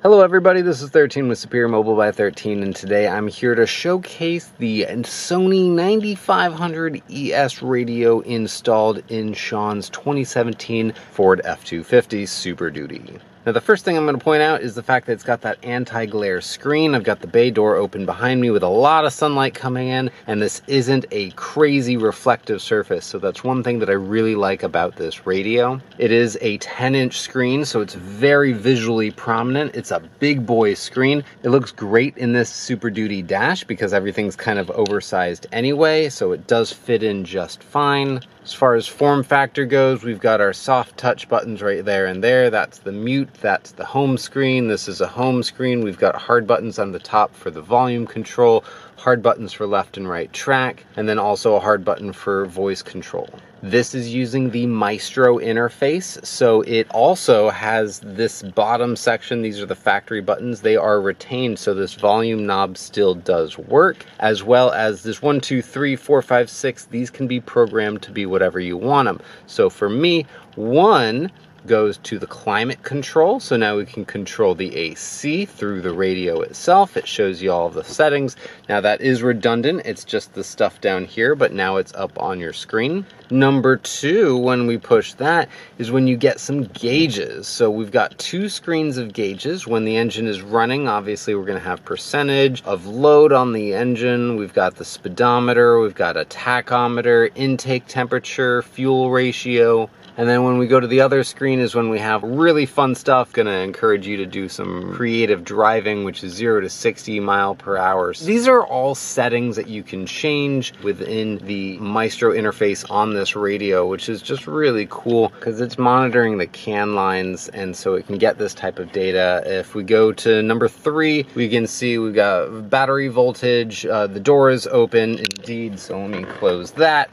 Hello everybody, this is 13 with Superior Mobile by 13, and today I'm here to showcase the Sony 9500 ES radio installed in Sean's 2017 Ford F250 SuperDuty. Now the first thing I'm going to point out is the fact that it's got that anti-glare screen. I've got the bay door open behind me with a lot of sunlight coming in, and this isn't a crazy reflective surface, so that's one thing that I really like about this radio. It is a 10-inch screen, so it's very visually prominent. It's a big boy screen. It looks great in this SuperDuty dash because everything's kind of oversized anyway, so it does fit in just fine. As far as form factor goes, we've got our soft touch buttons right there and there. That's the mute, that's the home screen. This is a home screen. We've got hard buttons on the top for the volume control, hard buttons for left and right track, and then also a hard button for voice control. This is using the Maestro interface, so it also has this bottom section. These are the factory buttons. They are retained, so this volume knob still does work, as well as this 1, 2, 3, 4, 5, 6. These can be programmed to be whatever you want them. So for me, 1 goes to the climate control, so now we can control the AC through the radio itself. It shows you all of the settings. Now that is redundant, it's just the stuff down here, but now it's up on your screen. Number 2, when we push that, is when you get some gauges. So we've got 2 screens of gauges. When the engine is running, obviously we're going to have percentage of load on the engine. We've got the speedometer, we've got a tachometer, intake temperature, fuel ratio. And then when we go to the other screen is when we have really fun stuff. Gonna encourage you to do some creative driving, which is 0 to 60 mile per hour. So these are all settings that you can change within the Maestro interface on this radio, which is just really cool because it's monitoring the CAN lines, and so it can get this type of data. If we go to number 3, we can see we've got battery voltage, the door is open indeed, so let me close that.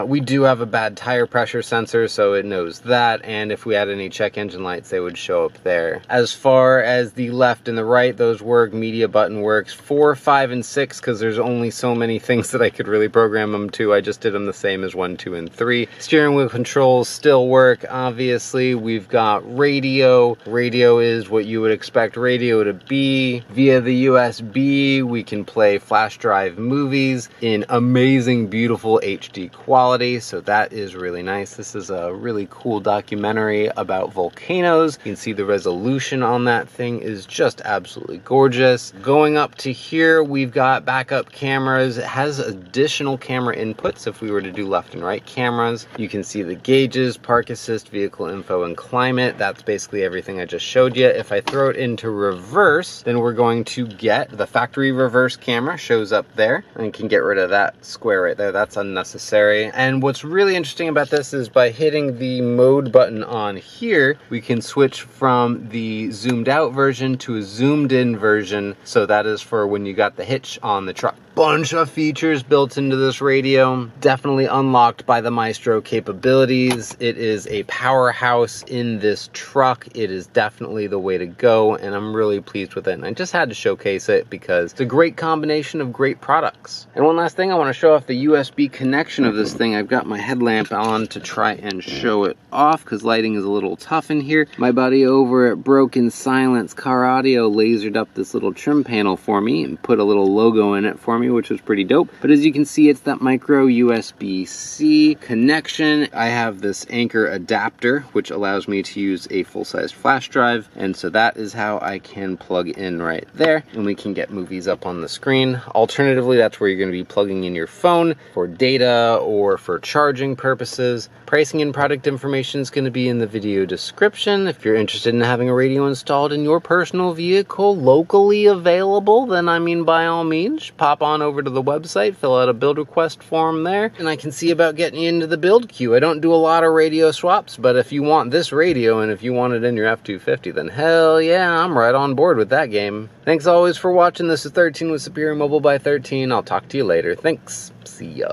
We do have a bad tire pressure sensor, so it knows that, and if we had any check engine lights, they would show up there. As far as the left and the right, those work. Media button works. 4, 5, and 6, because there's only so many things that I could really program them to. I just did them the same as 1, 2, and 3. Steering wheel controls still work, obviously. We've got radio. Radio is what you would expect radio to be. Via the USB, we can play flash drive movies in amazing, beautiful HD quality, so that is really nice. This is a really cool documentary about volcanoes. You can see the resolution on that thing is just absolutely gorgeous. Going up to here, we've got backup cameras. It has additional camera inputs if we were to do left and right cameras. You can see the gauges, park assist, vehicle info, and climate. That's basically everything I just showed you. If I throw it into reverse, then we're going to get the factory reverse camera shows up there, and can get rid of that square right there. That's unnecessary. And what's really interesting about this is by hitting the mode button on here, we can switch from the zoomed out version to a zoomed in version. So that is for when you got the hitch on the truck. Bunch of features built into this radio, definitely unlocked by the Maestro capabilities. It is a powerhouse in this truck. It is definitely the way to go, and I'm really pleased with it. And I just had to showcase it because it's a great combination of great products. And one last thing, I want to show off the USB connection of this thing. I've got my headlamp on to try and show it off because lighting is a little tough in here. My buddy over at Broken Silence Car Audio lasered up this little trim panel for me and put a little logo in it for me, which was pretty dope. But as you can see, it's that micro USB-C connection. I have this Anchor adapter, which allows me to use a full-size flash drive, and so that is how I can plug in right there, and we can get movies up on the screen. Alternatively, that's where you're going to be plugging in your phone for data or for charging purposes. Pricing and product information is going to be in the video description. If you're interested in having a radio installed in your personal vehicle, locally available, then I mean, by all means, pop on over to the website, fill out a build request form there, and I can see about getting you into the build queue. I don't do a lot of radio swaps, but if you want this radio and if you want it in your F250, then hell yeah, I'm right on board with that game. Thanks always for watching. This is 13 with Superior Mobile by 13. I'll talk to you later. Thanks. See ya.